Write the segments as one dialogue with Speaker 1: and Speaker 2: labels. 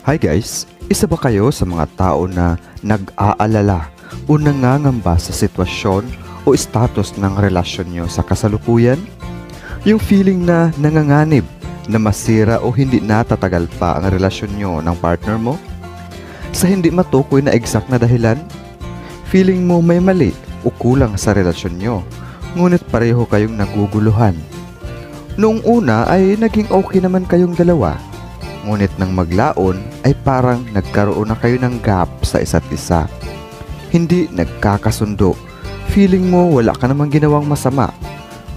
Speaker 1: Hi guys! Isa ba kayo sa mga tao na nag-aalala o nangangamba sa sitwasyon o status ng relasyon nyo sa kasalukuyan? Yung feeling na nanganganib na masira o hindi natatagal pa ang relasyon nyo ng partner mo? Sa hindi matukoy na exact na dahilan? Feeling mo may mali o kulang sa relasyon nyo, ngunit pareho kayong naguguluhan. Noong una ay naging okay naman kayong dalawa. Ngunit nang maglaon ay parang nagkaroon na kayo ng gap sa isa't isa. Hindi nagkakasundo. Feeling mo wala ka namang ginawang masama.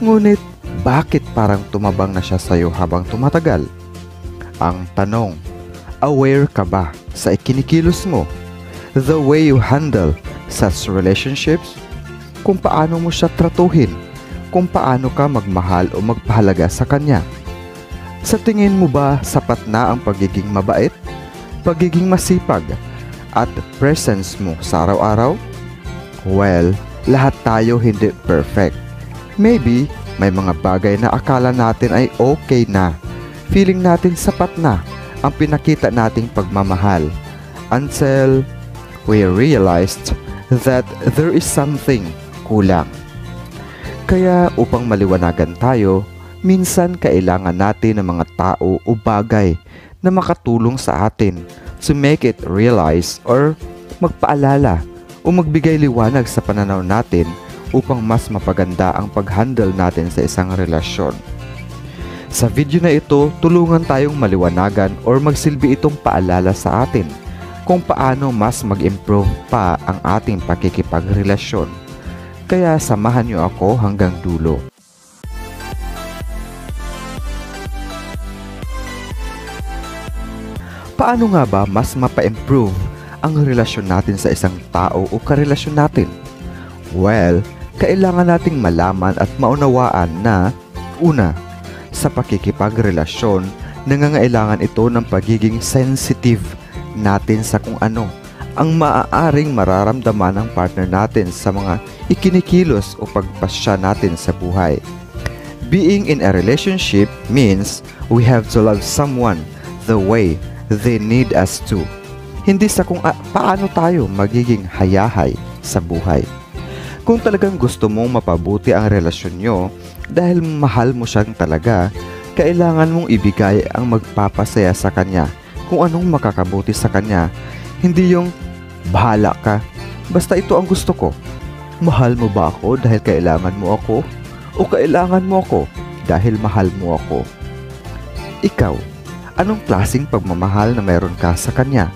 Speaker 1: Ngunit bakit parang tumabang na siya sa'yo habang tumatagal? Ang tanong, aware ka ba sa ikinikilos mo? The way you handle such relationships? Kung paano mo siya tratuhin? Kung paano ka magmahal o magpahalaga sa kanya? Sa tingin mo ba sapat na ang pagiging mabait, pagiging masipag, at presence mo sa araw-araw? Well, lahat tayo hindi perfect. Maybe, may mga bagay na akala natin ay okay na. Feeling natin sapat na ang pinakita nating pagmamahal. Until we realized that there is something kulang. Kaya upang maliwanagan tayo, minsan kailangan natin ng mga tao o bagay na makatulong sa atin to make it realize or magpaalala o magbigay liwanag sa pananaw natin upang mas mapaganda ang pag-handle natin sa isang relasyon. Sa video na ito, tulungan tayong maliwanagan or magsilbi itong paalala sa atin kung paano mas mag-improve pa ang ating pakikipagrelasyon. Kaya samahan niyo ako hanggang dulo. Paano nga ba mas mapa-improve ang relasyon natin sa isang tao o karelasyon natin? Well, kailangan nating malaman at maunawaan na una, sa pakikipagrelasyon, nangangailangan ito ng pagiging sensitive natin sa kung ano ang maaaring mararamdaman ng partner natin sa mga ikinikilos o pagpasya natin sa buhay. Being in a relationship means we have to love someone the way they need us to. Hindi sa kung paano tayo magiging hayahay sa buhay. Kung talagang gusto mong mapabuti ang relasyon nyo dahil mahal mo siyang talaga, kailangan mong ibigay ang magpapasaya sa kanya kung anong makakabuti sa kanya. Hindi yung bahala ka, basta ito ang gusto ko. Mahal mo ba ako dahil kailangan mo ako? O kailangan mo ako dahil mahal mo ako? Ikaw, anong klaseng pagmamahal na meron ka sa kanya?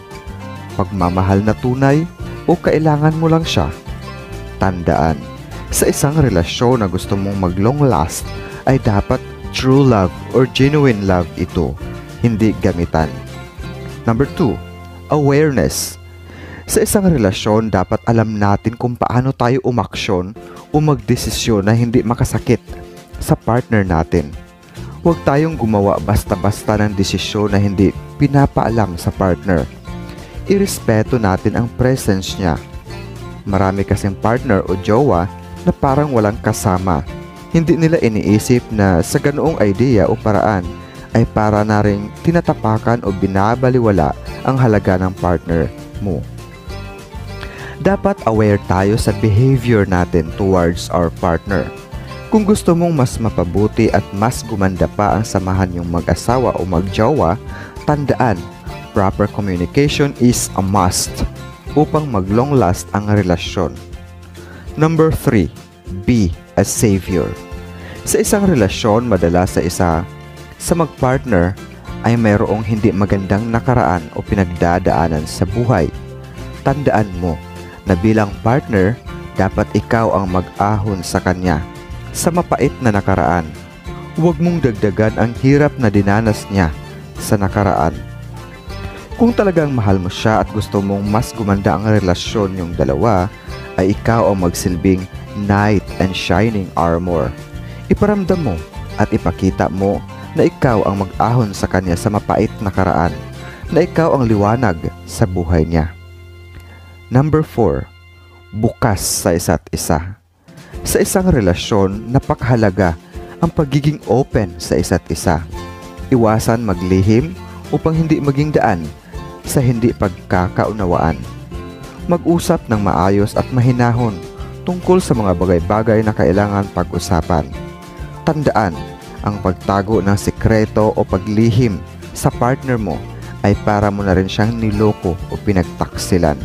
Speaker 1: Pagmamahal na tunay o kailangan mo lang siya? Tandaan, sa isang relasyon na gusto mong mag-long last ay dapat true love or genuine love ito, hindi gamitan. Number 2, awareness. Sa isang relasyon, dapat alam natin kung paano tayo umaksyon o magdesisyon na hindi makasakit sa partner natin. Huwag tayong gumawa basta-basta ng desisyon na hindi pinapaalam sa partner. Irespeto natin ang presence niya. Marami kasing partner o jowa na parang walang kasama. Hindi nila iniisip na sa ganoong idea o paraan ay para na ring tinatapakan o binabaliwala ang halaga ng partner mo. Dapat aware tayo sa behavior natin towards our partner. Kung gusto mong mas mapabuti at mas gumanda pa ang samahan yung mag-asawa o mag-jowa, tandaan, proper communication is a must upang mag-long last ang relasyon. Number 3, be a savior. Sa isang relasyon, madalas sa mag-partner ay mayroong hindi magandang nakaraan o pinagdadaanan sa buhay. Tandaan mo na bilang partner, dapat ikaw ang mag-ahon sa kanya sa mapait na nakaraan. Huwag mong dagdagan ang hirap na dinanas niya sa nakaraan. Kung talagang mahal mo siya at gusto mong mas gumanda ang relasyon niyong dalawa, ay ikaw ang magsilbing knight and shining armor. Iparamdam mo at ipakita mo na ikaw ang mag-ahon sa kanya sa mapait na nakaraan, na ikaw ang liwanag sa buhay niya. Number 4, bukas sa isa't isa. Sa isang relasyon, napakahalaga ang pagiging open sa isa't isa. Iwasan maglihim upang hindi maging daan sa hindi pagkakaunawaan. Mag-usap ng maayos at mahinahon tungkol sa mga bagay-bagay na kailangan pag-usapan. Tandaan, ang pagtago ng sikreto o paglihim sa partner mo ay para mo na rin siyang niloko o pinagtaksilan.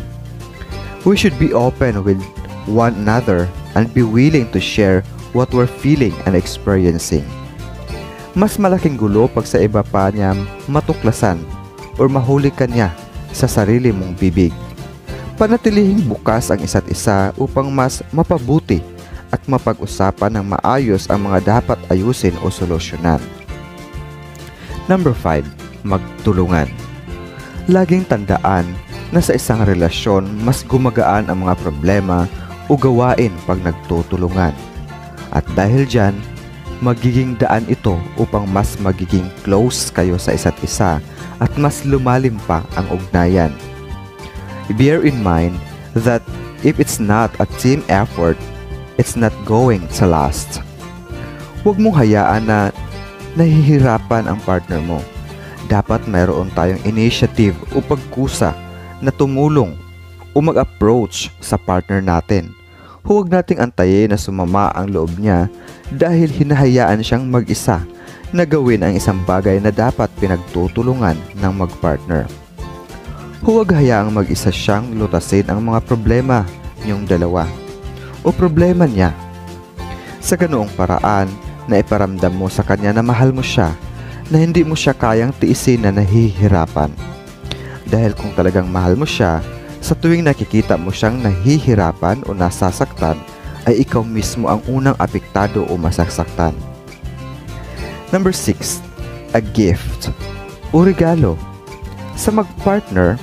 Speaker 1: We should be open with one another and be willing to share what we're feeling and experiencing. Mas malaking gulo pag sa iba pa niya matuklasan o mahuli ka niya sa sarili mong bibig. Panatilihing bukas ang isa't isa upang mas mapabuti at mapag-usapan ng maayos ang mga dapat ayusin o solusyonan. Number 5. Magtulungan. Laging tandaan na sa isang relasyon mas gumagaan ang mga problema o gawain pag nagtutulungan. At dahil dyan, magiging daan ito upang mas magiging close kayo sa isa't isa at mas lumalim pa ang ugnayan. Bear in mind that if it's not a team effort, it's not going to last. Huwag mong hayaan na nahihirapan ang partner mo. Dapat mayroon tayong initiative o pagkusa na tumulong o mag-approach sa partner natin. Huwag nating antayin na sumama ang loob niya dahil hinahayaan siyang mag-isa na gawin ang isang bagay na dapat pinagtutulungan ng mag-partner. Huwag hayaang mag-isa siyang lutasin ang mga problema niyong dalawa o problema niya. Sa ganoong paraan na iparamdam mo sa kanya na mahal mo siya, na hindi mo siya kayang tiisin na nahihirapan. Dahil kung talagang mahal mo siya, sa tuwing nakikita mo siyang nahihirapan o nasasaktan, ay ikaw mismo ang unang apektado o masasaktan. Number 6. A gift o regalo. Sa mag-partner,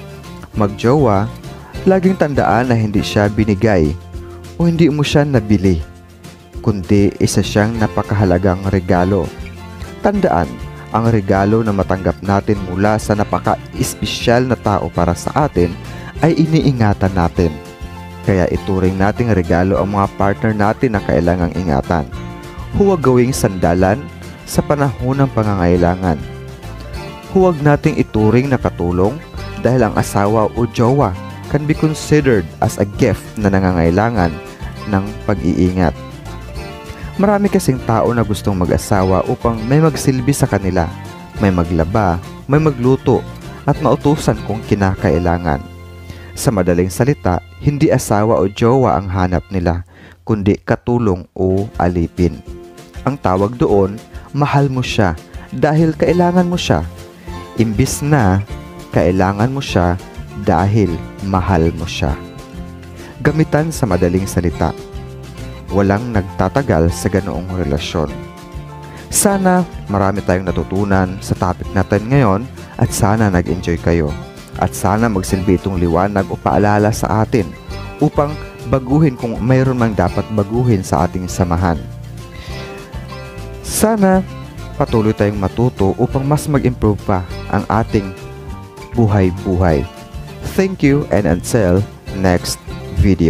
Speaker 1: mag-jowa, laging tandaan na hindi siya binigay o hindi mo siya nabili, kundi isa siyang napakahalagang regalo. Tandaan, ang regalo na matanggap natin mula sa napaka-espesyal na tao para sa atin ay iniingatan natin. Kaya ituring nating regalo ang mga partner natin na kailangang ingatan. Huwag gawing sandalan sa panahon ng pangangailangan. Huwag nating ituring na katulong dahil ang asawa o jowa can be considered as a gift na nangangailangan ng pag-iingat. Marami kasing tao na gustong mag-asawa upang may magsilbi sa kanila, may maglaba, may magluto, at mautusan kung kinakailangan. Sa madaling salita, hindi asawa o jowa ang hanap nila, kundi katulong o alipin. Ang tawag doon, mahal mo siya dahil kailangan mo siya, imbis na kailangan mo siya dahil mahal mo siya. Gamitan sa madaling salita. Walang nagtatagal sa ganoong relasyon. Sana marami tayong natutunan sa topic natin ngayon at sana nag-enjoy kayo. At sana magsilbi itong liwanag o paalala sa atin upang baguhin kung mayroon mang dapat baguhin sa ating samahan. Sana patuloy tayong matuto upang mas mag-improve pa ang ating buhay-buhay. Thank you and until next video.